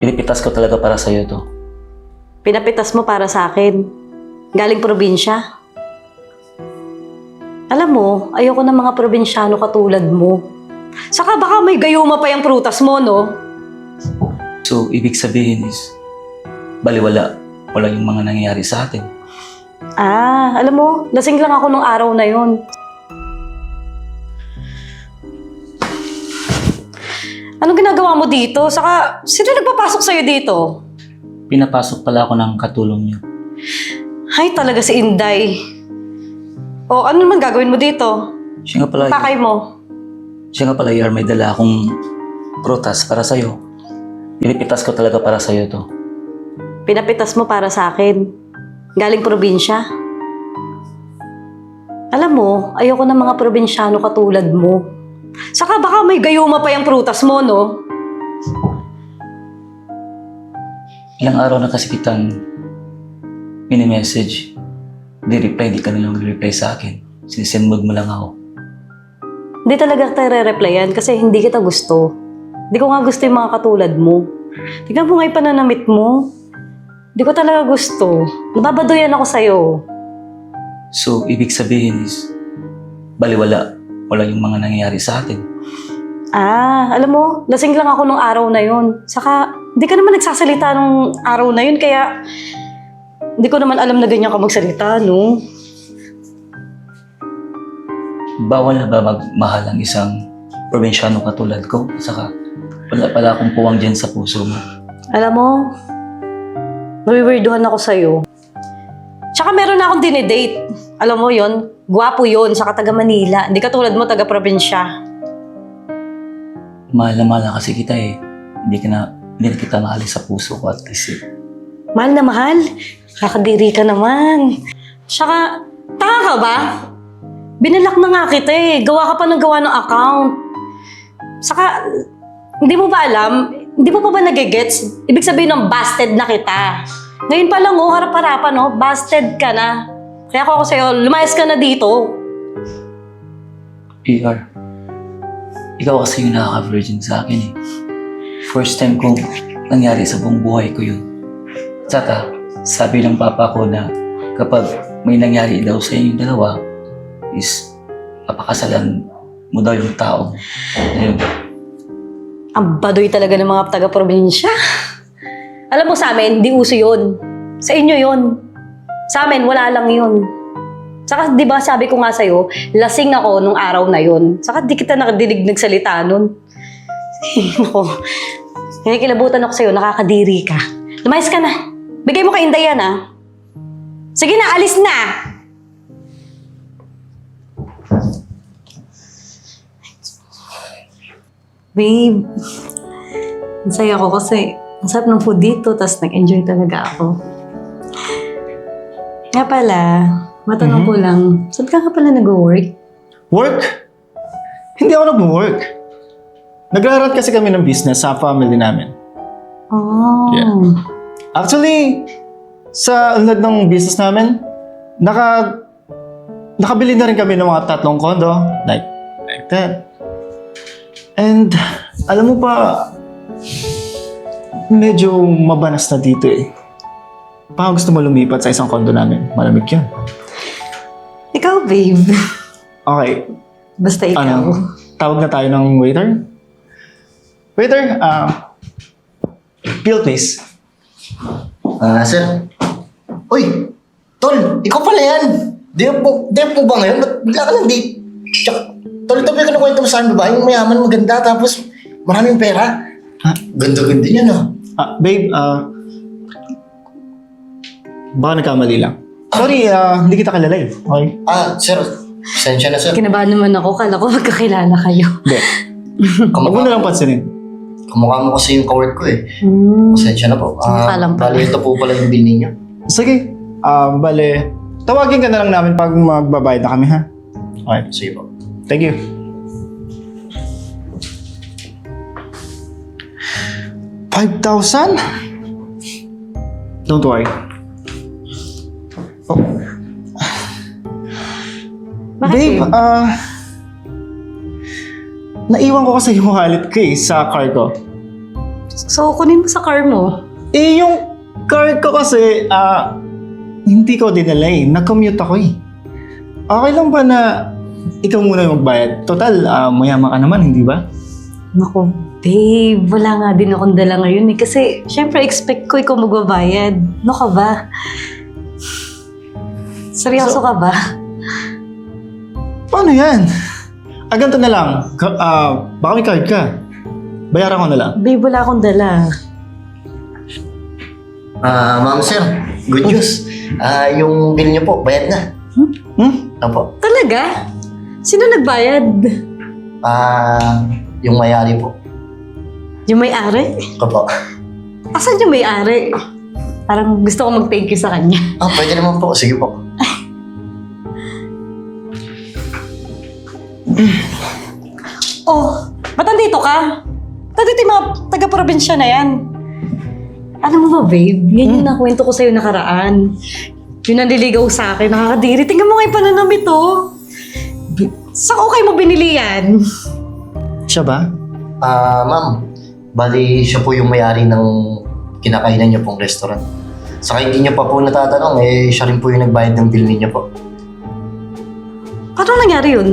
Pinipitas ko talaga para sa'yo to. Pinapitas mo para sa akin. Galing probinsya. Alam mo, ayoko ng mga probinsyano katulad mo. Saka baka may gayuma pa yung prutas mo, no? So, ibig sabihin is, baliwala. Wala yung mga nangyayari sa atin. Alam mo, lasing lang ako nung araw na yun. Anong ginagawa mo dito? Saka, sino nagpapasok sa'yo dito? Pinapasok pala ako ng katulong niyo. Ay, talaga si Inday. O, ano naman gagawin mo dito? Siya nga pala, Pakay mo. Yar, may dala akong prutas para sa'yo. Pinipitas ko talaga para sa'yo to. Pinapitas mo para sa akin. Galing probinsya. Alam mo, ayoko ng mga probinsyano katulad mo. Saka baka may gayuma pa yung prutas mo, no? Ilang araw na kasi kitang mini-message. Di-reply, di ka nalang reply sa akin. Sinisend mo lang ako. Hindi talaga tayo re-replyan kasi hindi kita gusto. Hindi ko nga gusto yung mga katulad mo. Tignan mo nga yung pananamit mo. Hindi ko talaga gusto. Nababadoyan ako sa'yo. So, ibig sabihin is, baliwala. Wala yung mga nangyayari sa atin. Alam mo, lasing lang ako nung araw na yun. Saka, hindi ka naman nagsasalita nung araw na yun, kaya hindi ko naman alam na ganyan ka magsalita, no? Bawal na ba magmahal ang isang probinsyano katulad ko? Saka, wala pala akong puwang dyan sa puso mo. Alam mo, nawiwirduhan ako sa'yo. Tsaka meron na akong dinidate. Alam mo yon, gwapo yon, saka taga Manila. Hindi katulad mo, taga probinsya. Mahal na mahal na kasi kita eh. Hindi na kita mahal sa puso ko at least eh. Mahal na mahal? Kakadiri ka naman. Tsaka, tanga ka ba? Binalak na nga kita eh. Gawa ka pa ng gawa ng account. Saka, hindi mo ba alam? Hindi mo pa ba nagigets? Ibig sabihin ng busted na kita. Ngayon pa lang oh, harap-harapan oh, busted ka na. Kaya ako sa'yo, lumayas ka na dito. PR, ikaw kasi yung nakaka-virgin sa akin eh. First time kong nangyari sa buong buhay ko yun. Tsaka, sabi ng papa ko na kapag may nangyari daw sa inyong dalawa, is papakasalan mo daw yung tao. Ayun. Ang baduy talaga ng mga taga-probinsya. Alam mo sa amin, di uso yun. Sa inyo yun. Sa amin, wala lang yun. Saka, di ba sabi ko nga sa'yo, lasing ako nung araw na yun. Saka, di kita nakadinig nagsalita nun. Ako, kinikilabutan ako sa'yo, nakakadiri ka. Lumayas ka na. Bigay mo kay Inday yan, ha? Sige na, alis na! Babe, masaya ako kasi ang sarap ng food dito, tapos nag-enjoy talaga ako. Nga pala, matanong ko lang, saan ka pala nag-work? Work? Hindi ako nag-work. Nagrarat kasi kami ng business sa family namin. Oh. Yeah. Actually, sa unlad ng business namin, nakabili na rin kami ng mga 3 condo. Like that. And, alam mo pa, medyo mabanas na dito eh. Baka gusto mo lumipat sa isang condo namin. Malamig yan. Ikaw, babe. Okay. Basta ikaw. Tawag na tayo ng waiter? Waiter, bill please. Sir. Uy, Tol, ikaw pala yan. Di po ba ngayon? Ba't bigla ka lang di? Tsaka, Tol, ito ba yung kinukwento mo sa akin, babae? Yung mayaman, maganda, tapos maraming pera. Ha? Ganda-ganda niya, no? Babe, baka nagkamali lang. Sorry, hindi kita kilala eh. Okay? Sir, pasensya na, sir. Kinabahan naman ako, kala ko magkakilala kayo. Hindi. Huwag mo na lang pansinin. Kamukha mo kasi yung kawork ko eh. Hmm. Pasensya na po. Kamukha lang pala. Bali, ito po pala yung bill ninyo. Sige. Bale, tawagin ka na lang namin pag magbabayad na kami, ha? Okay. Sige po. Thank you. $5,000? Don't worry. Oh. Bakit, Babe, babe? naiwan ko kasi yung wallet ko eh, sa car ko. So, kunin mo sa car mo. Eh, yung car ko kasi, hindi ko dinala eh. Nag-commute ako eh. Okay lang ba na ikaw muna yung magbayad? Total, mayaman ka naman, hindi ba? Naku, babe, wala nga din akong dala ngayon eh. Kasi, syempre, expect ko ikaw magbabayad. Ano ka ba? Seryoso ka ba? Paano yan? Ganito na lang. Baka may card ka. Bayaran ko na lang. Babe, wala akong dala. Ma'am sir, good news. Yung bill niyo po, bayad na. Opo. Talaga? Sino nagbayad? Yung mayari po. Yung may-ari? Opo. Asan yung may-ari? Parang gusto ko mag-thank you sa kanya. Pwede naman po. Sige po. Oh, ba't nandito ka? Nandito yung mga taga-probinsya na yan. Alam mo ba, babe? Yan yung nakwento ko sa'yo nakaraan. Yung nanliligaw sa akin, nakakadiri. Tingnan mo nga yung pananamit, oh. Saan ko kayo mo binili yan? Siya ba? Ma'am, bali siya po yung may-ari ng kinakainan niyo pong restaurant. Saka hindi niyo pa po natatanong, siya rin po yung nagbayad ng bill niyo po. Paano nangyari yun?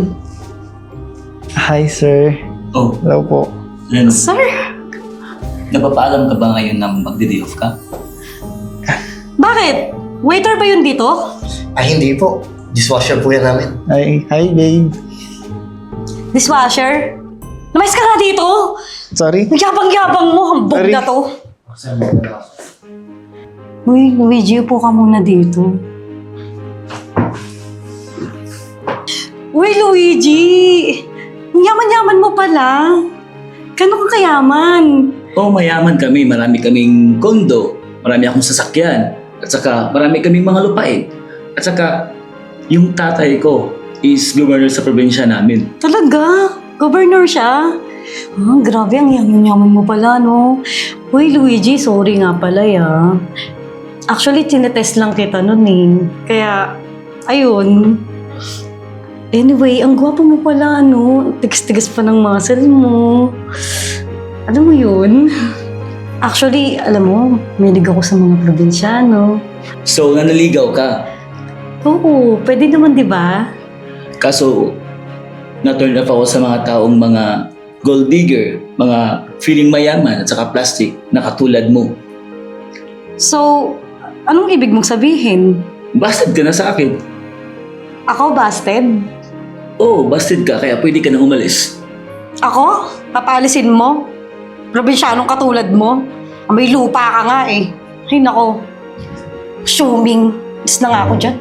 Hi, sir. Oh, Hello po. ano? Sir, Napapaalam ka ba ngayon na magde-day off ka? bakit? Waiter ba yun dito? Hindi po. Dishwasher po yan namin. Hi, babe. Dishwasher? Lumayas ka nga dito! Sorry. Ang yabang-yabang mo, hambog Sorry. na to. Uy, Luigi, upo ka muna dito. Uy, Luigi! Ang yaman-yaman mo pala. Gano'n kang kayaman? Oo, mayaman kami. Marami kaming kondo. Marami akong sasakyan. At saka, marami kaming mga lupain. At saka, yung tatay ko is governor sa probinsya namin. Talaga? Governor siya? Grabe, ang yaman-yaman mo pala, no? Uy, Luigi, sorry nga pala, ya. Actually, tinetest lang kita nun, eh. Kaya, ayun. Anyway, ang gwapo mo pala, no? Tigas-tigas pa ng muscle mo. Alam mo yun? Actually, alam mo, mahilig ako sa mga probinsyano. So, nanaligaw ka. Oo, pwede naman, di ba? Kaso, na-turn off ako sa mga taong mga gold digger, mga feeling mayaman at saka plastic na katulad mo. So, anong ibig mong sabihin? Busted ka na sa akin. Ako busted? Oo, busted ka kaya pwede ka na umalis. Ako? Papalisin mo? Probinsyanong katulad mo? May lupa ka nga eh. Ay nako. Assuming. Is na nga ako dyan.